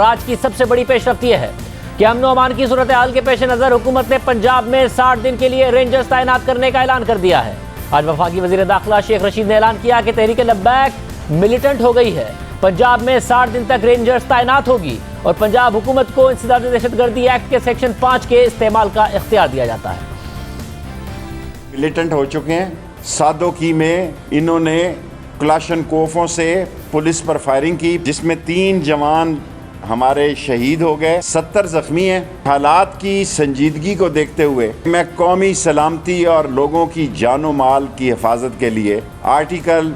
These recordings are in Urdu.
آج کی سب سے بڑی پیش رفت یہ ہے کہ امن و امان کی صورتحال کے پیش نظر حکومت نے پنجاب میں 60 دن کے لیے رینجرز تعینات کرنے کا اعلان کر دیا ہے۔ آج وفاقی وزیر داخلہ شیخ رشید نے اعلان کیا کہ تحریک لبیک ملیٹنٹ ہو گئی ہے۔ پنجاب میں 60 دن تک رینجرز تعینات ہوگی اور پنجاب حکومت کو انسداد دہشت گردی ایکٹ کے سیکشن 5 کے استعمال کا اختیار دیا جاتا ہے۔ ملیٹنٹ ہو چکے ہیں۔ سادوکی میں انہوں نے کلاشن کوفوں سے پولیس پر فائرنگ کی، جس میں 3 جوان ہمارے شہید ہو گئے، 70 زخمی ہیں۔ حالات کی سنجیدگی کو دیکھتے ہوئے میں قومی سلامتی اور لوگوں کی جان و مال کی حفاظت کے لیے آرٹیکل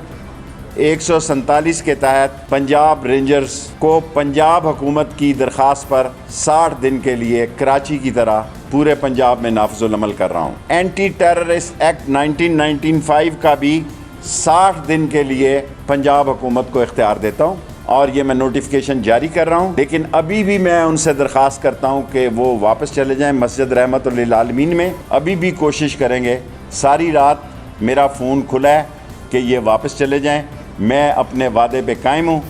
147 کے تحت پنجاب رینجرز کو پنجاب حکومت کی درخواست پر 60 دن کے لیے کراچی کی طرح پورے پنجاب میں نافذ العمل کر رہا ہوں۔ اینٹی ٹیررسٹ ایکٹ 1995 کا بھی 60 دن کے لیے پنجاب حکومت کو اختیار دیتا ہوں اور یہ میں نوٹیفیکیشن جاری کر رہا ہوں، لیکن ابھی بھی میں ان سے درخواست کرتا ہوں کہ وہ واپس چلے جائیں مسجد رحمت للعالمین میں۔ ابھی بھی کوشش کریں گے، ساری رات میرا فون کھلا ہے کہ یہ واپس چلے جائیں۔ میں اپنے وعدے پہ قائم ہوں۔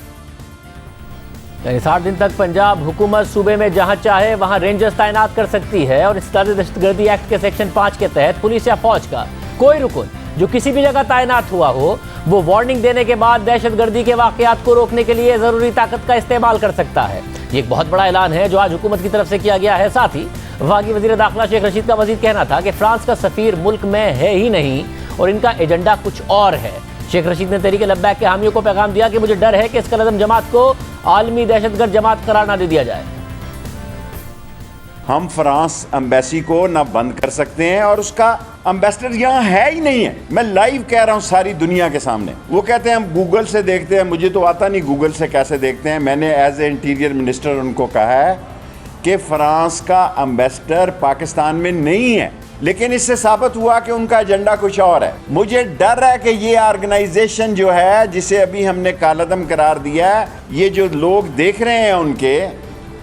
یعنی 60 دن تک پنجاب حکومت صوبے میں جہاں چاہے وہاں رینجرز تعینات کر سکتی ہے اور انسداد دہشت گردی ایکٹ کے سیکشن 5 کے تحت پولیس یا فوج کا کوئی رکن جو کسی بھی جگہ تعینات ہوا ہو وہ وارننگ دینے کے بعد دہشت گردی کے واقعات کو روکنے کے لیے ضروری طاقت کا استعمال کر سکتا ہے۔ یہ ایک بہت بڑا اعلان ہے جو آج حکومت کی طرف سے کیا گیا ہے۔ ساتھ ہی وفاقی وزیر داخلہ شیخ رشید کا مزید کہنا تھا کہ فرانس کا سفیر ملک میں ہے ہی نہیں اور ان کا ایجنڈا کچھ اور ہے۔ شیخ رشید نے تحریک لبیک کے حامیوں کو پیغام دیا کہ مجھے ڈر ہے کہ اس کالعدم جماعت کو عالمی دہشت گرد جماعت قرار نہ دے دیا جائے۔ ہم فرانس ایمبیسی کو نہ بند کر سکتے ہیں اور اس کا امبیسڈر یہاں ہے ہی نہیں ہے۔ میں لائیو کہہ رہا ہوں ساری دنیا کے سامنے۔ وہ کہتے ہیں ہم گوگل سے دیکھتے ہیں، مجھے تو آتا نہیں گوگل سے کیسے دیکھتے ہیں۔ میں نے ایز اے انٹیریئر منسٹر ان کو کہا ہے کہ فرانس کا امبیسڈر پاکستان میں نہیں ہے، لیکن اس سے ثابت ہوا کہ ان کا ایجنڈا کچھ اور ہے۔ مجھے ڈر ہے کہ یہ آرگنائزیشن جو ہے جسے ابھی ہم نے کالعدم قرار دیا ہے، یہ جو لوگ دیکھ رہے ہیں ان کے،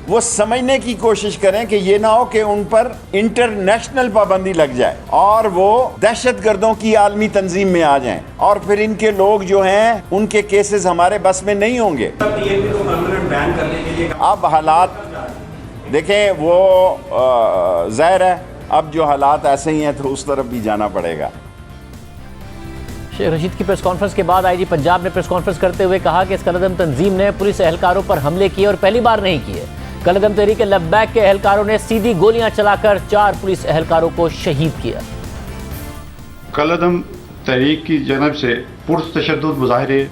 وہ سمجھنے کی کوشش کریں کہ یہ نہ ہو کہ ان پر انٹرنیشنل پابندی لگ جائے اور وہ دہشت گردوں کی عالمی تنظیم میں آ جائیں اور پھر ان کے لوگ جو ہیں ان کے کیسز ہمارے بس میں نہیں ہوں گے۔ اب حالات دیکھیں، وہ ظاہر ہے اب جو حالات ایسے ہی ہیں تو اس طرف بھی جانا پڑے گا۔ شیخ رشید کی پریس کانفرنس کے بعد آئی جی پنجاب نے پریس کانفرنس کرتے ہوئے کہا کہ اس کالعدم تنظیم نے پولیس اہلکاروں پر حملے کیے اور پہلی بار نہیں کیے۔ کالعدم تحریک لبیک کے اہلکاروں نے سیدھی گولیاں چلا کر 4 پولیس اہلکاروں کو شہید کیا۔ کالعدم تحریک کی جانب سے پرتشدد مظاہرے،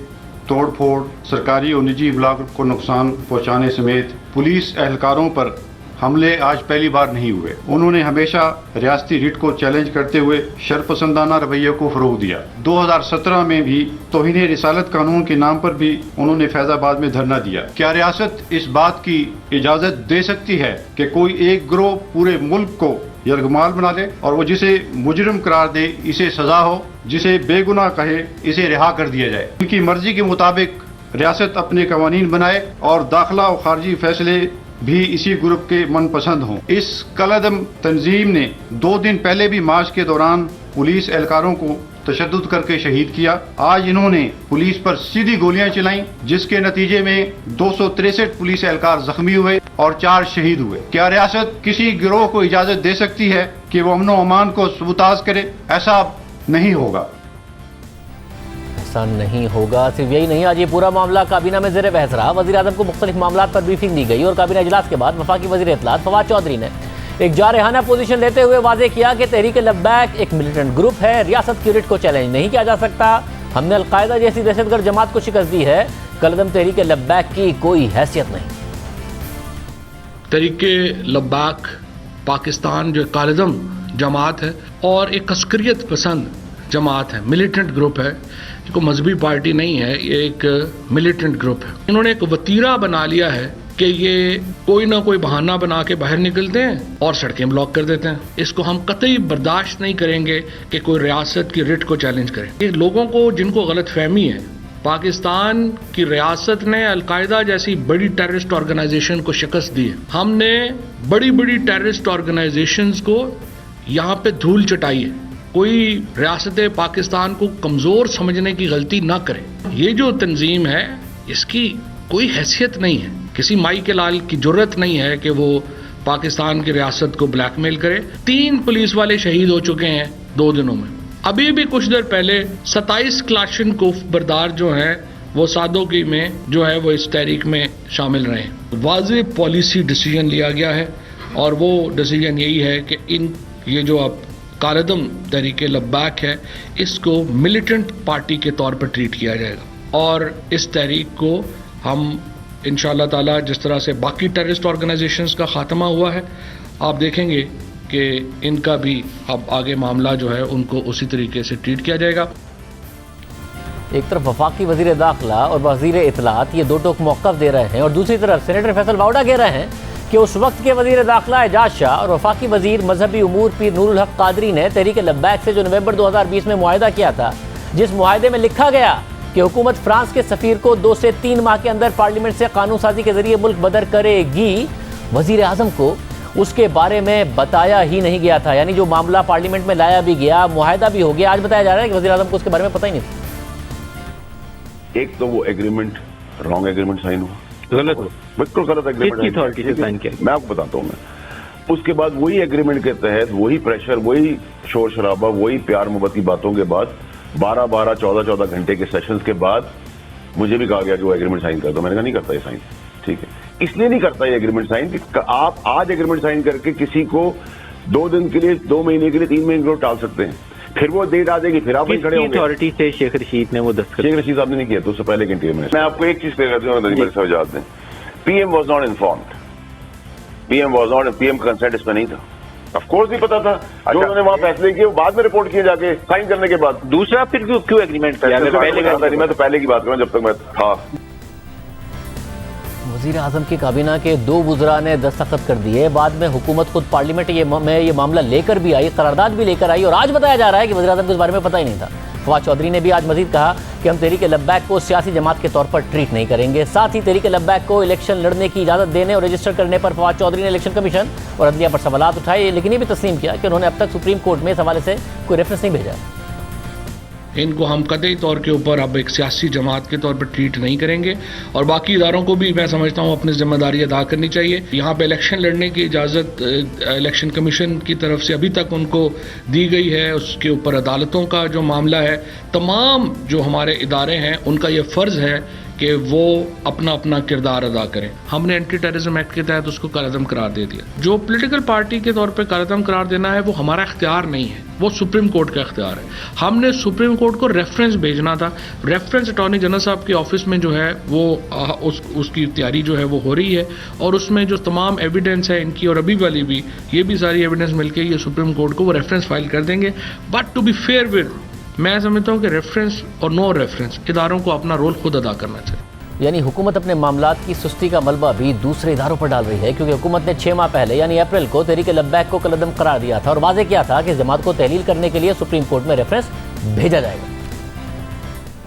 توڑ پھوڑ، سرکاری اور نجی املاک کو نقصان پہنچانے سمیت پولیس اہلکاروں پر حملے آج پہلی بار نہیں ہوئے۔ انہوں نے ہمیشہ ریاستی ریٹ کو چیلنج کرتے ہوئے شرپسندانہ رویے کو فروغ دیا۔ 2017 میں بھی توہین رسالت قانون کے نام پر بھی انہوں نے فیض آباد میں دھرنا دیا۔ کیا ریاست اس بات کی اجازت دے سکتی ہے کہ کوئی ایک گروہ پورے ملک کو یرغمال بنا لے اور وہ جسے مجرم قرار دے اسے سزا ہو، جسے بے گناہ کہے اسے رہا کر دیا جائے؟ ان کی مرضی کے مطابق ریاست اپنے قوانین بنائے اور داخلہ و خارجی فیصلے بھی اسی گروپ کے من پسند ہوں۔ اس کالعدم تنظیم نے 2 دن پہلے بھی مارچ کے دوران پولیس اہلکاروں کو تشدد کر کے شہید کیا۔ آج انہوں نے پولیس پر سیدھی گولیاں چلائیں جس کے نتیجے میں 263 پولیس اہلکار زخمی ہوئے اور 4 شہید ہوئے۔ کیا ریاست کسی گروہ کو اجازت دے سکتی ہے کہ وہ امن و امان کو سبوتاژ کرے؟ ایسا نہیں ہوگا۔ ایسا نہیں ہوگا۔ صرف یہی نہیں، آج یہ پورا معاملہ کابینہ میں زیر بحث رہا۔ وزیر اعظم کو مختلف معاملات پر بریفنگ دی گئی اور کابینہ اجلاس کے بعد وفاقی وزیر اطلاعات فواد چودھری نے ایک جارحانہ پوزیشن لیتے ہوئے واضح کیا کہ تحریک لبیک ایک ملیٹنٹ گروپ ہے، ریاست کی ریٹ کو چیلنج نہیں کیا جا سکتا۔ ہم نے القاعدہ جیسی دہشت گرد جماعت کو شکست دی ہے، کالعدم تحریک لبیک کی کوئی حیثیت نہیں۔ تحریک لبیک پاکستان جو کالعدم جماعت ہے اور ایک عسکریت پسند جماعت ہے، ملیٹنٹ گروپ ہے، یہ کوئی مذہبی پارٹی نہیں ہے، یہ ایک ملیٹنٹ گروپ ہے۔ انہوں نے ایک وتیرہ بنا لیا ہے کہ یہ کوئی نہ کوئی بہانہ بنا کے باہر نکلتے ہیں اور سڑکیں بلاک کر دیتے ہیں۔ اس کو ہم قطعی برداشت نہیں کریں گے کہ کوئی ریاست کی ریٹ کو چیلنج کرے۔ یہ لوگوں کو جن کو غلط فہمی ہے، پاکستان کی ریاست نے القاعدہ جیسی بڑی ٹیررسٹ آرگنائزیشن کو شکست دی ہے۔ ہم نے بڑی بڑی ٹیررسٹ آرگنائزیشنز کو یہاں پہ دھول چٹائی ہے۔ کوئی ریاست پاکستان کو کمزور سمجھنے کی غلطی نہ کرے۔ یہ جو تنظیم ہے اس کی کوئی حیثیت نہیں ہے کسی مائی کے لال کی جرت نہیں ہے کہ وہ پاکستان کی ریاست کو بلیک میل کرے. 3 پولیس والے شہید ہو چکے ہیں 2 دنوں میں. ابھی بھی کچھ دیر پہلے 27 کلاشنکوف بردار جو ہیں وہ سادوکی میں جو ہے وہ اس تحریک میں شامل رہے ہیں. واضح پالیسی ڈیسیجن لیا گیا ہے اور وہ ڈیسیجن یہی ہے کہ یہ جو اب کالعدم تحریک لبیک ہے اس کو ملیٹنٹ پارٹی کے طور پر ٹریٹ کیا جائے گا اور اس تحریک کو ہم انشاءاللہ تعالی جس طرح سے باقی ٹیررسٹ آرگنائزیشنز کا خاتمہ ہوا ہے آپ دیکھیں گے کہ ان کا بھی اب آگے معاملہ جو ہے ان کو اسی طریقے سے ٹریٹ کیا جائے گا. ایک طرف وفاقی وزیر داخلہ اور وزیر اطلاعات یہ 2 ٹوک موقف دے رہے ہیں اور دوسری طرف سینیٹر فیصل واؤڈا کہہ رہے ہیں کہ اس وقت کے وزیر داخلہ اعجاز شاہ اور وفاقی وزیر مذہبی امور پیر نور الحق قادری نے تحریک لبیک سے جو نومبر 2020 میں معاہدہ کیا تھا جس معاہدے میں لکھا گیا کہ حکومت فرانس کے سفیر کو 2 سے 3 ماہ کے اندر پارلیمنٹ سے قانون سازی کے ذریعے ملک بدر کرے گی، وزیر اعظم کو اس کے بارے میں بتایا ہی نہیں گیا تھا. یعنی جو معاملہ پارلیمنٹ میں لایا بھی گیا، معاہدہ بھی ہو گیا، آج بتایا جا رہا ہے کہ وزیر اعظم کو اس کے بارے میں پتہ ہی نہیں تھا. ایک تو وہ ایگریمنٹ رانگ ایگریمنٹ سائن ہوا، غلط، بالکل غلط ایگریمنٹ. میں آپ کو بتاتا ہوں، میں اس کے بعد وہی ایگریمنٹ کے تحت وہی پریشر، وہی شور شرابہ، وہی پیار محبت کی باتوں کے بعد 12 14 گھنٹے کے سیشنز کے بعد مجھے بھی کہا گیا کہ وہ ایگریمنٹ سائن کر دو. میں نے کہا نہیں کرتا یہ سائن. ٹھیک ہے، اس لیے نہیں کرتا یہ ایگریمنٹ سائن کہ آپ آج ایگریمنٹ سائن کر کے کسی کو 2 دن کے لیے، 2 مہینے کے لیے، 3 مہینے کے لیے ٹال سکتے ہیں. پھر وہ ڈیٹ آ جائے گی، پھر آپ نہیں کھڑے ہوں گے. اتھارٹی سے شیخ رشید نے وہ دستخط، شیخ رشید صاحب نے نہیں کیا تو اس سے پہلے کے انٹرویو میں آپ کو ایک چیز کہہ رہا ہوں، میرے ساتھ یاد دیں. P M was not informed. P M کا کنسنٹ اس میں نہیں تھا. آف کورس نہیں پتا تھا. جو انہوں نے وہاں فیصلے کیے وہ بعد میں رپورٹ کیے جا کے سائن کرنے کے بعد. دوسرا پھر کیوں ایگریمنٹ کیا؟ میں تو پہلے کی بات کروں جب تک میں تھا. وزیر اعظم کی کابینہ کے 2 وزراء نے دستخط کر دیے، بعد میں حکومت خود پارلیمنٹ میں یہ معاملہ لے کر بھی آئی، قرارداد بھی لے کر آئی اور آج بتایا جا رہا ہے کہ وزیر اعظم کو اس بارے میں پتہ ہی نہیں تھا. فواد چودھری نے بھی آج مزید کہا کہ ہم تحریک لبیک کو سیاسی جماعت کے طور پر ٹریٹ نہیں کریں گے. ساتھ ہی تحریک لبیک کو الیکشن لڑنے کی اجازت دینے اور رجسٹر کرنے پر فواد چودھری نے الیکشن کمیشن اور عدلیہ پر سوالات اٹھائے، لیکن یہ بھی تسلیم کیا کہ انہوں نے اب تک سپریم کورٹ میں اس حوالے سے کوئی ریفرنس نہیں بھیجا. ان کو ہم قطعی طور کے اوپر اب ایک سیاسی جماعت کے طور پر ٹریٹ نہیں کریں گے اور باقی اداروں کو بھی میں سمجھتا ہوں اپنی ذمہ داری ادا کرنی چاہیے. یہاں پہ الیکشن لڑنے کی اجازت الیکشن کمیشن کی طرف سے ابھی تک ان کو دی گئی ہے. اس کے اوپر عدالتوں کا جو معاملہ ہے، تمام جو ہمارے ادارے ہیں ان کا یہ فرض ہے کہ وہ اپنا اپنا کردار ادا کریں. ہم نے اینٹی ٹیررزم ایکٹ کے تحت اس کو کالعدم قرار دے دیا. جو پولیٹیکل پارٹی کے طور پہ کالعدم قرار دینا ہے وہ ہمارا اختیار نہیں ہے، وہ سپریم کورٹ کا اختیار ہے. ہم نے سپریم کورٹ کو ریفرنس بھیجنا تھا. ریفرنس اٹارنی جنرل صاحب کے آفس میں جو ہے وہ اس کی تیاری جو ہے وہ ہو رہی ہے اور اس میں جو تمام ایویڈنس ہے ان کی اور ابھی والی بھی، یہ بھی ساری ایویڈنس مل کے یہ سپریم کورٹ کو وہ ریفرنس فائل کر دیں گے. But to be fair with, میں سمجھتا ہوں کہ ریفرنس اور نو ریفرنس اداروں کو اپنا رول خود ادا کرنا چاہیے. یعنی حکومت اپنے معاملات کی سستی کا ملبہ بھی دوسرے اداروں پر ڈال رہی ہے، کیونکہ حکومت نے 6 ماہ پہلے یعنی اپریل کو تحریک لبیک کو کالعدم قرار دیا تھا اور واضح کیا تھا کہ اس جماعت کو تحلیل کرنے کے لیے سپریم کورٹ میں ریفرنس بھیجا جائے گا.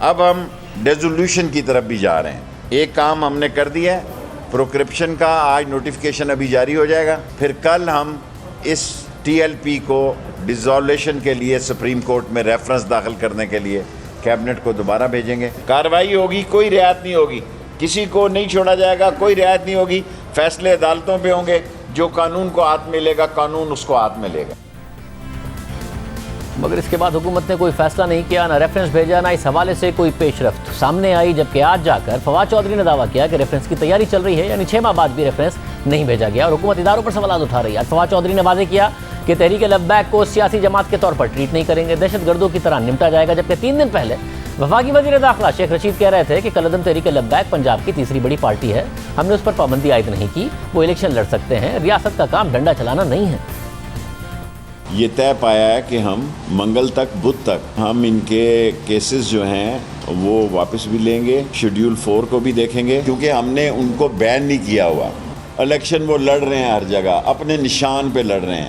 اب ہم ڈیزولوشن کی طرف بھی جا رہے ہیں. ایک کام ہم نے کر دیا ہے پروکرپشن کا، آج نوٹیفیکیشن ابھی جاری ہو جائے گا. پھر کل ہم اس ٹی ایل پی کو ڈیزولوشن کے لیے سپریم کورٹ میں ریفرنس داخل کرنے کے لیے کیبنٹ کو دوبارہ بھیجیں گے. کارروائی ہوگی، کوئی رعایت نہیں ہوگی، کسی کو نہیں چھوڑا جائے گا، کوئی رعایت نہیں ہوگی. فیصلے عدالتوں پہ ہوں گے. جو قانون کو ہاتھ میں لے گا قانون اس کو ہاتھ میں لے گا. مگر اس کے بعد حکومت نے کوئی فیصلہ نہیں کیا، نہ ریفرنس بھیجا، نہ اس حوالے سے کوئی پیش رفت سامنے آئی. جبکہ آج جا کر فواد چودھری نے دعویٰ کیا کہ ریفرنس کی تیاری چل رہی ہے، یعنی 6 ماہ بعد بھی ریفرنس نہیں بھیجا گیا اور حکومت اداروں پر سوالات اٹھا رہی ہے. فواد چودھری نے واضح کیا کہ تحریک لبیک کو سیاسی جماعت کے طور پر ٹریٹ نہیں کریں گے، دہشت گردوں کی طرح نمٹا جائے گا. جبکہ 3 دن پہلے وفاقی وزیر داخلہ شیخ رشید کہہ رہے تھے کہ کالعدم تحریک لبیک پنجاب کی تیسری بڑی پارٹی ہے، ہم نے اس پر پابندی عائد نہیں کی، وہ الیکشن لڑ سکتے ہیں، ریاست کا کام ڈنڈا چلانا نہیں ہے. یہ طے پایا ہے کہ ہم منگل تک، بدھ تک ہم ان کے کیسز جو ہیں وہ واپس بھی لیں گے. شیڈیول 4 کو بھی دیکھیں گے، کیونکہ ہم نے ان کو بین نہیں کیا ہوا. الیکشن وہ لڑ رہے ہیں ہر جگہ، اپنے نشان پہ لڑ رہے ہیں.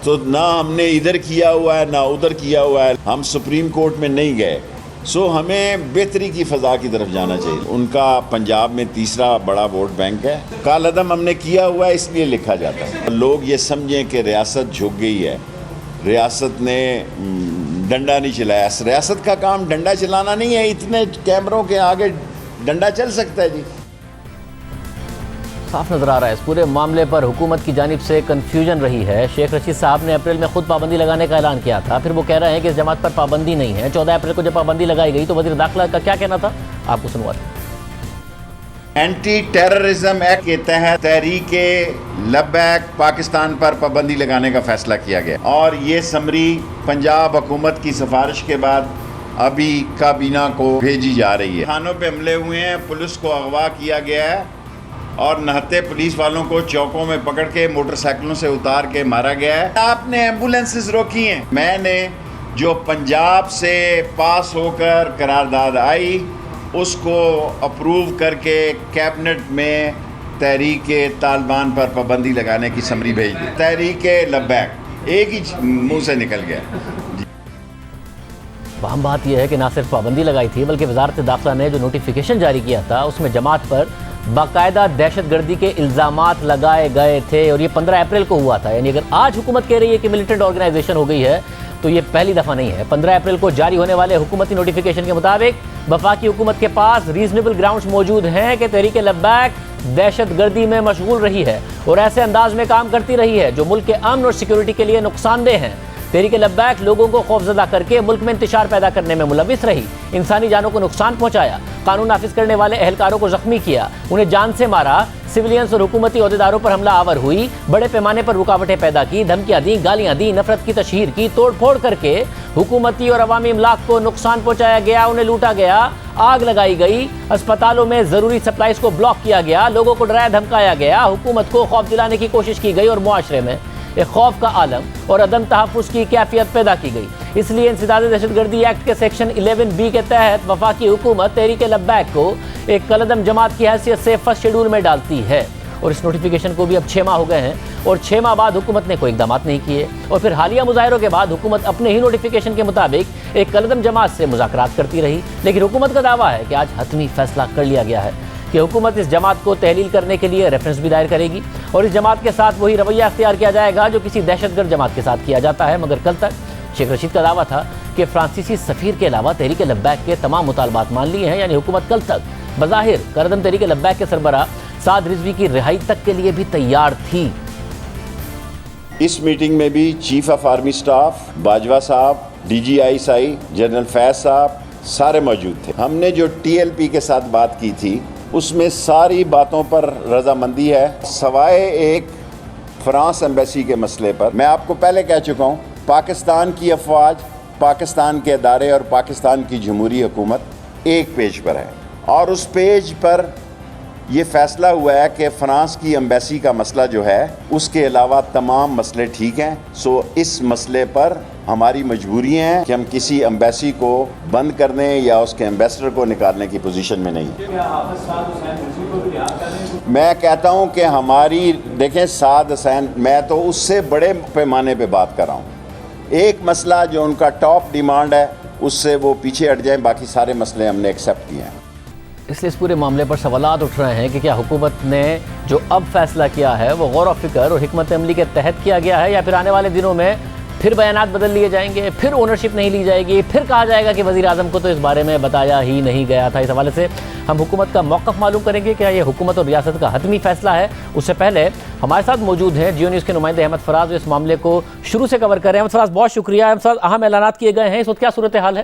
تو نہ ہم نے ادھر کیا ہوا ہے نہ ادھر کیا ہوا ہے. ہم سپریم کورٹ میں نہیں گئے. سو ہمیں بہتری کی فضا کی طرف جانا چاہیے. ان کا پنجاب میں تیسرا بڑا ووٹ بینک ہے. کالعدم ہم نے کیا ہوا ہے اس لیے لکھا جاتا ہے. لوگ یہ سمجھیں کہ ریاست جھک گئی ہے، ریاست نے ڈنڈا نہیں چلایا. ریاست کا کام ڈنڈا چلانا نہیں ہے. اتنے کیمروں کے آگے ڈنڈا چل سکتا ہے جی. صاف نظر آ رہا ہے اس پورے معاملے پر حکومت کی جانب سے کنفیوژن رہی ہے. شیخ رشید صاحب نے اپریل میں خود پابندی لگانے کا اعلان کیا تھا, پھر وہ کہہ رہے ہیں کہ اس جماعت پر پابندی نہیں ہے. 14 اپریل کو جب پابندی لگائی گئی تو وزیر داخلہ کا کیا کہنا تھا, آپ کو سنواتے ہیں. اینٹی ٹیررزم ایکٹ کے تحت تحریک لبیک پاکستان پر پابندی لگانے کا فیصلہ کیا گیا, اور یہ سمری پنجاب حکومت کی سفارش کے بعد ابھی کابینہ کو بھیجی جا رہی ہے. تھانوں پہ حملے ہوئے ہیں, پولیس کو اغوا کیا گیا ہے اور نہتے پولیس والوں کو چوکوں میں پکڑ کے موٹر سائیکلوں سے اتار کے مارا گیا ہے. آپ نے ایمبولینسز روکی ہیں. میں نے جو پنجاب سے پاس ہو کر قرارداد آئی اس کو اپروو کر کے کیبنٹ میں تحریک طالبان پر پابندی لگانے کی سمری بھیج دی. تحریک لبیک ایک ہی منہ سے نکل گیا. اہم بات یہ ہے کہ نہ صرف پابندی لگائی تھی بلکہ وزارت داخلہ نے جو نوٹیفیکیشن جاری کیا تھا اس میں جماعت پر باقاعدہ دہشت گردی کے الزامات لگائے گئے تھے, اور یہ 15 اپریل کو ہوا تھا. یعنی اگر آج حکومت کہہ رہی ہے کہ ملیٹنٹ آرگنائزیشن ہو گئی ہے تو یہ پہلی دفعہ نہیں ہے. 15 اپریل کو جاری ہونے والے حکومتی نوٹیفیکیشن کے مطابق وفاقی حکومت کے پاس ریزنیبل گراؤنڈز موجود ہیں کہ تحریک لبیک دہشت گردی میں مشغول رہی ہے اور ایسے انداز میں کام کرتی رہی ہے جو ملک کے امن اور سیکیورٹی کے لیے نقصان دہ ہیں. تحریک لبیک لوگوں کو خوفزدہ کر کے ملک میں انتشار پیدا کرنے میں ملوث رہی, انسانی جانوں کو نقصان پہنچایا, قانون نافذ کرنے والے اہلکاروں کو زخمی کیا, انہیں جان سے مارا, سویلینز اور حکومتی عہدیداروں پر حملہ آور ہوئی, بڑے پیمانے پر رکاوٹیں پیدا کی, دھمکیاں دیں, گالیاں دیں, نفرت کی تشہیر کی, توڑ پھوڑ کر کے حکومتی اور عوامی املاک کو نقصان پہنچایا گیا, انہیں لوٹا گیا, آگ لگائی گئی, اسپتالوں میں ضروری سپلائز کو بلاک کیا گیا, لوگوں کو ڈرایا دھمکایا گیا, حکومت کو خوف دلانے کی کوشش کی گئی اور معاشرے میں ایک خوف کا عالم اور عدم تحفظ کی کیفیت پیدا کی گئی. اس لیے انسداد دہشت گردی ایکٹ کے سیکشن 11B کے تحت وفاقی حکومت تحریک لبیک کو ایک کلعدم جماعت کی حیثیت سے فرسٹ شیڈول میں ڈالتی ہے. اور اس نوٹیفیکیشن کو بھی اب 6 ماہ ہو گئے ہیں اور 6 ماہ بعد حکومت نے کوئی اقدامات نہیں کیے, اور پھر حالیہ مظاہروں کے بعد حکومت اپنے ہی نوٹیفیکیشن کے مطابق ایک کلعدم جماعت سے مذاکرات کرتی رہی. لیکن حکومت کا دعویٰ ہے کہ آج حتمی فیصلہ کر لیا گیا ہے کہ حکومت اس جماعت کو تحلیل کرنے کے لیے ریفرنس بھی دائر کرے گی اور اس جماعت کے ساتھ وہی رویہ اختیار کیا جائے گا جو کسی دہشت گرد جماعت کے ساتھ کیا جاتا ہے. مگر کل تک شیخ رشید کا دعویٰ تھا کہ فرانسیسی سفیر کے علاوہ تحریک لبیک کے تمام مطالبات مان لیے ہیں. یعنی حکومت کل تک بظاہر کلعدم تحریک لبیک کے سربراہ سعد رضوی کی رہائی تک کے لیے بھی تیار تھی. اس میٹنگ میں بھی chief of army staff Bajwa صاحب, DGI جنرل فیض صاحب سارے موجود تھے. ہم نے جو TLP کے ساتھ بات کی تھی اس میں ساری باتوں پر رضامندی ہے سوائے ایک فرانس ایمبیسی کے مسئلے پر. میں آپ کو پہلے کہہ چکا ہوں پاکستان کی افواج, پاکستان کے ادارے اور پاکستان کی جمہوری حکومت ایک پیج پر ہے, اور اس پیج پر یہ فیصلہ ہوا ہے کہ فرانس کی ایمبیسی کا مسئلہ جو ہے اس کے علاوہ تمام مسئلے ٹھیک ہیں. سو اس مسئلے پر ہماری مجبوری ہیں کہ ہم کسی ایمبیسی کو بند کرنے یا اس کے ایمبیسڈر کو نکالنے کی پوزیشن میں نہیں. میں کہتا ہوں کہ ہماری دیکھیں سعد حسین, میں تو اس سے بڑے پیمانے پہ بات کر رہا ہوں. ایک مسئلہ جو ان کا ٹاپ ڈیمانڈ ہے اس سے وہ پیچھے ہٹ جائیں, باقی سارے مسئلے ہم نے ایکسیپٹ کیے ہیں. اس لیے اس پورے معاملے پر سوالات اٹھ رہے ہیں کہ کیا حکومت نے جو اب فیصلہ کیا ہے وہ غور و فکر اور حکمت عملی کے تحت کیا گیا ہے, یا پھر آنے والے دنوں میں پھر بیانات بدل لیے جائیں گے, پھر اونرشپ نہیں لی جائے گی, پھر کہا جائے گا کہ وزیر اعظم کو تو اس بارے میں بتایا ہی نہیں گیا تھا. اس حوالے سے ہم حکومت کا موقف معلوم کریں گے. کیا یہ حکومت اور ریاست کا حتمی فیصلہ ہے؟ اس سے پہلے ہمارے ساتھ موجود ہیں جیو نیوز کے نمائندے احمد فراز, جو اس معاملے کو شروع سے کور کر رہے ہیں. احمد فراز بہت شکریہ. احمد فراز, اہم اعلانات کیے گئے ہیں, اس وقت کیا صورتحال ہے؟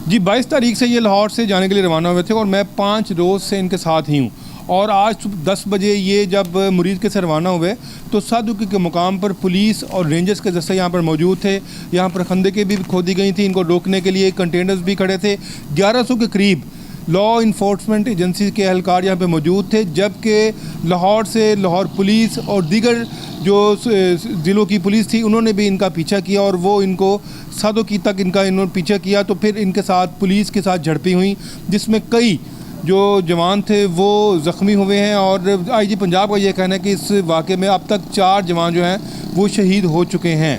جی 22 تاریخ سے یہ لاہور سے جانے کے لیے روانہ ہوئے تھے اور میں 5 روز سے ان کے ساتھ ہی ہوں, اور آج صبح 10 بجے یہ جب مریض کے سے روانہ ہوئے تو سادوکی کے مقام پر پولیس اور رینجرز کے دستے یہاں پر موجود تھے. یہاں پر خندقیں بھی کھودی گئی تھیں, ان کو روکنے کے لیے کنٹینرز بھی کھڑے تھے. 1100 کے قریب لا انفورسمنٹ ایجنسی کے اہلکار یہاں پہ موجود تھے, جبکہ لاہور سے لاہور پولیس اور دیگر جو ضلعوں کی پولیس تھی انہوں نے بھی ان کا پیچھا کیا اور وہ ان کو سادوکی تک انہوں نے پیچھا کیا. تو پھر ان کے ساتھ پولیس کے ساتھ جھڑپیں ہوئیں جس میں کئی جو جوان تھے وہ زخمی ہوئے ہیں, اور IG پنجاب کا یہ کہنا ہے کہ اس واقعے میں اب تک 4 جوان جو ہیں وہ شہید ہو چکے ہیں.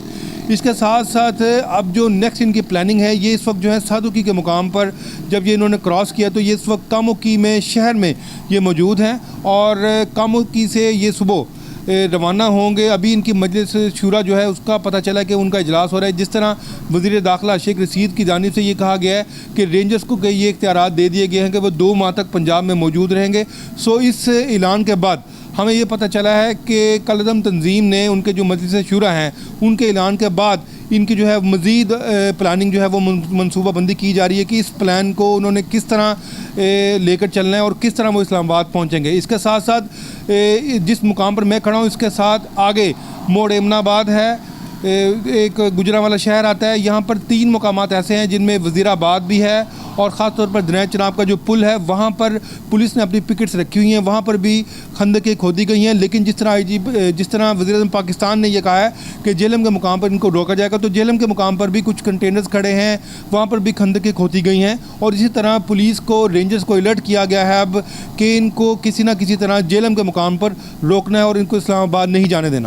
اس کے ساتھ ساتھ اب جو نیکسٹ ان کی پلاننگ ہے, یہ اس وقت جو ہے سادوکی کے مقام پر جب یہ انہوں نے کراس کیا تو یہ اس وقت کاموکی میں شہر میں یہ موجود ہیں, اور کاموکی سے یہ صبح روانہ ہوں گے. ابھی ان کی مجلس شورا جو ہے اس کا پتہ چلا کہ ان کا اجلاس ہو رہا ہے. جس طرح وزیر داخلہ شیخ رشید کی جانب سے یہ کہا گیا ہے کہ رینجرز کو یہ اختیارات دے دیے گئے ہیں کہ وہ 2 ماہ تک پنجاب میں موجود رہیں گے. سو اس اعلان کے بعد ہمیں یہ پتہ چلا ہے کہ کالعدم تنظیم نے ان کے جو مجلس شورا ہیں ان کے اعلان کے بعد ان کی جو ہے مزید پلاننگ جو ہے وہ منصوبہ بندی کی جا رہی ہے کہ اس پلان کو انہوں نے کس طرح لے کر چلنا ہے اور کس طرح وہ اسلام آباد پہنچیں گے. اس کے ساتھ ساتھ جس مقام پر میں کھڑا ہوں اس کے ساتھ آگے موڑ امن آباد ہے, ایک گجرانوالہ شہر آتا ہے. یہاں پر 3 مقامات ایسے ہیں جن میں وزیر آباد بھی ہے اور خاص طور پر دنیا چناب کا جو پل ہے وہاں پر پولیس نے اپنی پکٹس رکھی ہوئی ہیں, وہاں پر بھی خندقیں کھودی گئی ہیں. لیکن جس طرح وزیر اعظم پاکستان نے یہ کہا ہے کہ جہلم کے مقام پر ان کو روکا جائے گا, تو جہلم کے مقام پر بھی کچھ کنٹینرز کھڑے ہیں, وہاں پر بھی خندقیں کھودی گئی ہیں. اور اسی طرح پولیس کو, رینجرز کو الرٹ کیا گیا ہے اب کہ ان کو کسی نہ کسی طرح جہلم کے مقام پر روکنا ہے اور ان کو اسلام آباد نہیں جانے دینا.